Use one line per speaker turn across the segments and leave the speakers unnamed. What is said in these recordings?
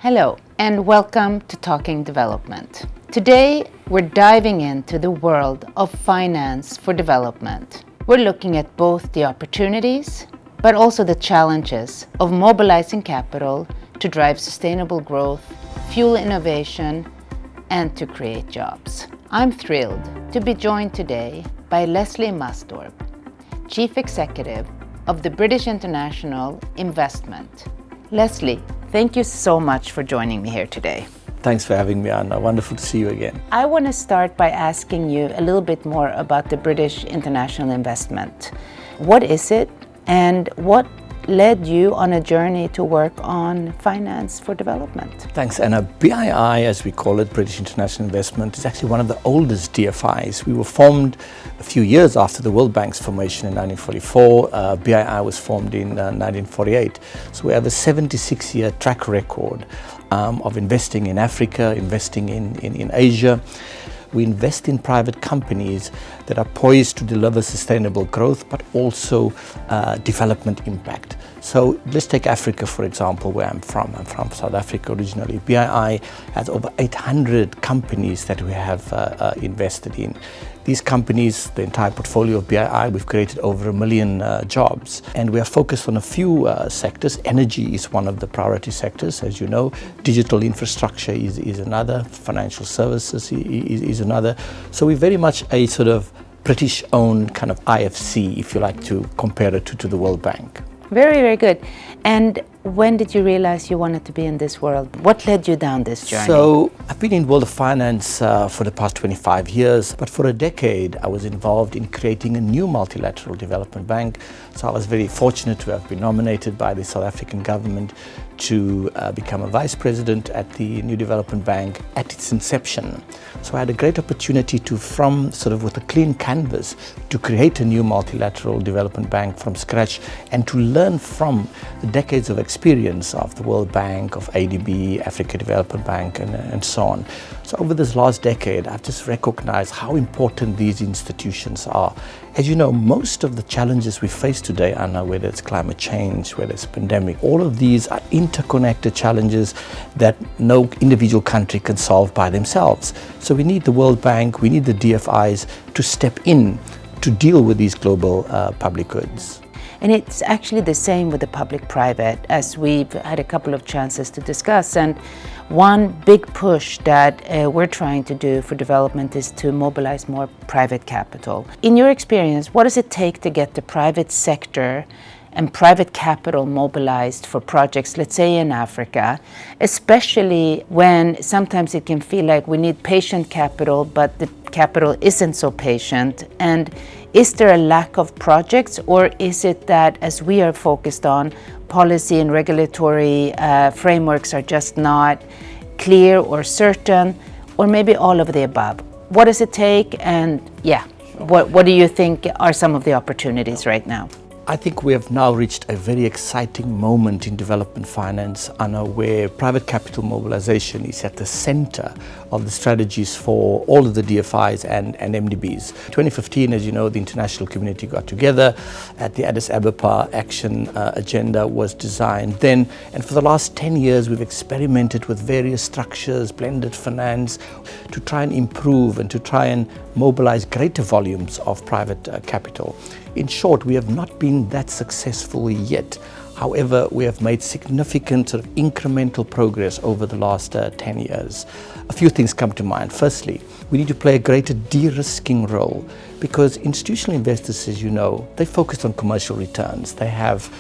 Hello, and welcome to Talking Development. Today, we're diving into the world of finance for development. We're looking at both the opportunities, but also the challenges of mobilizing capital to drive sustainable growth, fuel innovation, and to create jobs. I'm thrilled to be joined today by Leslie Mastorp, Chief Executive of the British International Investment. Leslie, thank you so much for joining me here today.
Thanks for having me, Anna. Wonderful to see you again.
I want to start by asking you a little bit more about the British International Investment. What is it, and what led you on a journey to work on finance for development?
Thanks, Anna. BII, as we call it, British International Investment, is actually one of the oldest DFIs. We were formed a few years after the World Bank's formation in 1944. BII was formed in 1948. So we have a 76-year track record of investing in Africa, investing in Asia. We invest in private companies that are poised to deliver sustainable growth, but also development impact. So let's take Africa, for example, where I'm from. I'm from South Africa originally. BII has over 800 companies that we have invested in. These companies, the entire portfolio of BII, we've created over 1 million jobs. And we are focused on a few sectors. Energy is one of the priority sectors, as you know. Digital infrastructure is another. Financial services is another. So we're very much a sort of British-owned kind of IFC, if you like to compare it to the World Bank.
Very, very good. And when did you realize you wanted to be in this world? What led you down this journey?
So I've been in the world of finance for the past 25 years, but for a decade I was involved in creating a new multilateral development bank. So I was very fortunate to have been nominated by the South African government to become a vice president at the New Development Bank at its inception. So I had a great opportunity to, from sort of with a clean canvas, to create a new multilateral development bank from scratch and to learn from the decades of experience of the World Bank, of ADB, Africa Development Bank, and so on. So over this last decade, I've just recognized how important these institutions are. As you know, most of the challenges we face today, Anna, whether it's climate change, whether it's pandemic, all of these are interconnected challenges that no individual country can solve by themselves. So we need the World Bank, we need the DFIs to step in to deal with these global public goods.
And it's actually the same with the public-private, as we've had a couple of chances to discuss. And one big push that we're trying to do for development is to mobilize more private capital. In your experience, what does it take to get the private sector and private capital mobilized for projects, let's say in Africa, especially when sometimes it can feel like we need patient capital, but the capital isn't so patient? And is there a lack of projects, or is it that, as we are focused on, policy and regulatory frameworks are just not clear or certain, or maybe all of the above? What does it take, and what do you think are some of the opportunities right now?
I think we have now reached a very exciting moment in development finance, Anna, where private capital mobilization is at the center of the strategies for all of the DFIs and MDBs. 2015, as you know, the international community got together at the Addis Ababa Action Agenda was designed then, and for the last 10 years we've experimented with various structures, blended finance, to try and improve and to try and mobilize greater volumes of private capital. In short, we have not been that successful yet. However, we have made significant sort of incremental progress over the last 10 years. A few things come to mind. Firstly, we need to play a greater de-risking role, because institutional investors, as you know, they focus on commercial returns. They have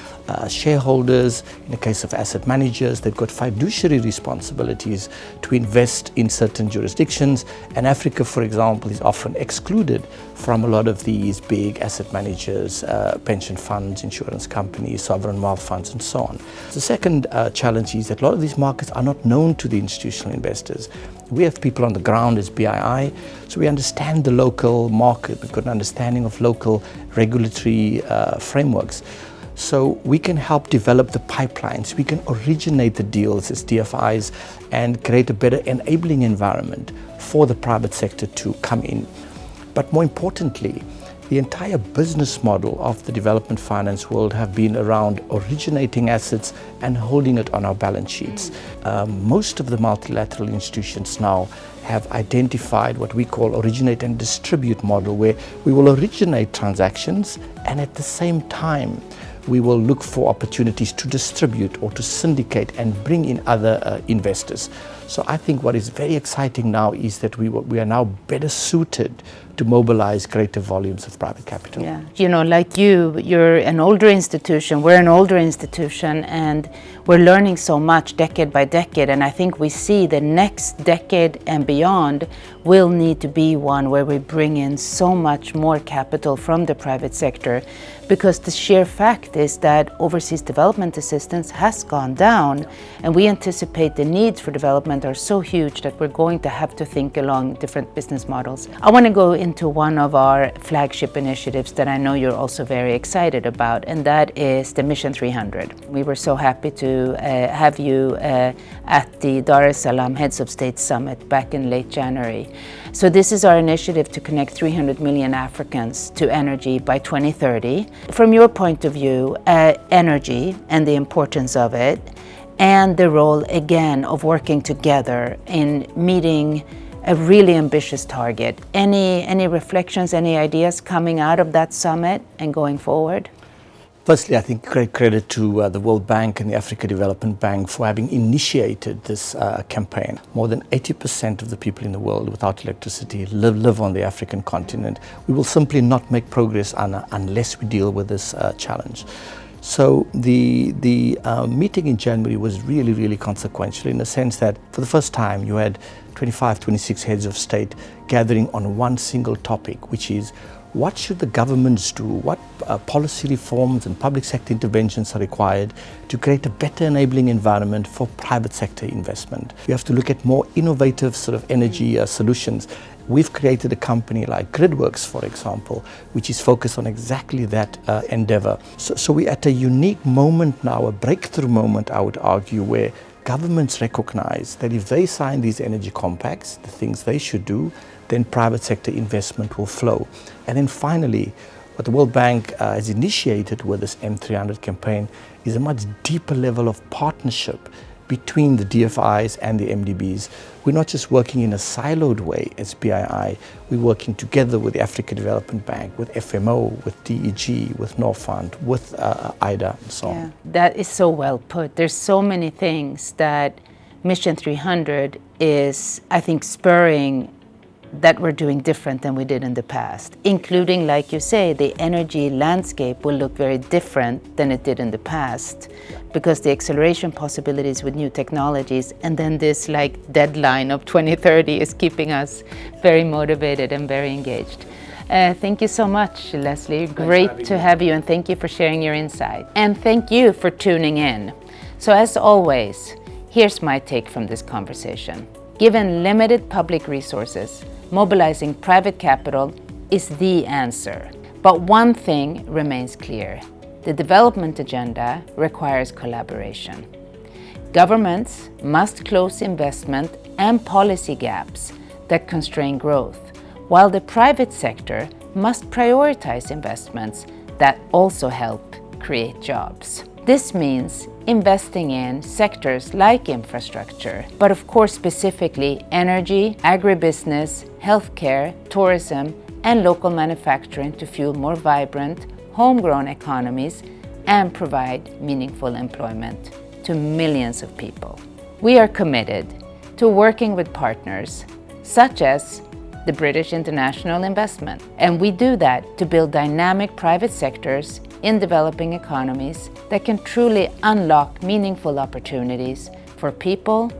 shareholders. In the case of asset managers, they've got fiduciary responsibilities to invest in certain jurisdictions. And Africa, for example, is often excluded from a lot of these big asset managers, pension funds, insurance companies, sovereign wealth funds, and so on. The second challenge is that a lot of these markets are not known to the institutional investors. We have people on the ground as BII, so we understand the local market. We've got an understanding of local regulatory frameworks. So we can help develop the pipelines, we can originate the deals as DFIs and create a better enabling environment for the private sector to come in. But more importantly, the entire business model of the development finance world have been around originating assets and holding it on our balance sheets. Most of the multilateral institutions now have identified what we call originate and distribute model, where we will originate transactions and at the same time we will look for opportunities to distribute or to syndicate and bring in other investors. So I think what is very exciting now is that we are now better suited to mobilize greater volumes of private capital.
Yeah, you know, like you're an older institution, we're an older institution, and we're learning so much decade by decade, and I think we see the next decade and beyond will need to be one where we bring in so much more capital from the private sector, because the sheer fact is that overseas development assistance has gone down, and we anticipate the needs for development are so huge that we're going to have to think along different business models. I want to go into one of our flagship initiatives that I know you're also very excited about, and that is the Mission 300. We were so happy to have you at the Dar es Salaam Heads of State Summit back in late January. So this is our initiative to connect 300 million Africans to energy by 2030. From your point of view, energy and the importance of it, and the role again of working together in meeting a really ambitious target. Any reflections, any ideas coming out of that summit and going forward?
Firstly, I think great credit to the World Bank and the Africa Development Bank for having initiated this campaign. More than 80% of the people in the world without electricity live on the African continent. We will simply not make progress unless we deal with this challenge. So the meeting in January was really, really consequential in the sense that for the first time you had 25, 26 heads of state gathering on one single topic, which is what should the governments do? What policy reforms and public sector interventions are required to create a better enabling environment for private sector investment? We have to look at more innovative sort of energy solutions. We've created a company like GridWorks, for example, which is focused on exactly that endeavor. So we're at a unique moment now, a breakthrough moment, I would argue, where governments recognize that if they sign these energy compacts, the things they should do, then private sector investment will flow. And then finally, what the World Bank has initiated with this M300 campaign is a much deeper level of partnership between the DFIs and the MDBs. We're not just working in a siloed way as BII, we're working together with the Africa Development Bank, with FMO, with DEG, with Norfund, with IDA, and so on.
That is so well put. There's so many things that Mission 300 is, I think, spurring that we're doing different than we did in the past, including, like you say, the energy landscape will look very different than it did in the past, because the acceleration possibilities with new technologies and then this deadline of 2030 is keeping us very motivated and very engaged. Thank you so much, Leslie. Great to have you, and thank you for sharing your insight. And thank you for tuning in. So as always, here's my take from this conversation. Given limited public resources, mobilizing private capital is the answer. But one thing remains clear. The development agenda requires collaboration. Governments must close investment and policy gaps that constrain growth, while the private sector must prioritize investments that also help create jobs. This means investing in sectors like infrastructure, but of course specifically energy, agribusiness, healthcare, tourism, and local manufacturing to fuel more vibrant, homegrown economies and provide meaningful employment to millions of people. We are committed to working with partners such as the British International Investment, and we do that to build dynamic private sectors in developing economies that can truly unlock meaningful opportunities for people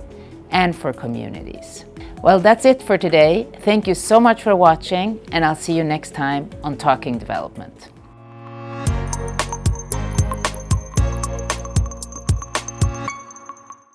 and for communities. Well, that's it for today. Thank you so much for watching, and I'll see you next time on Talking Development.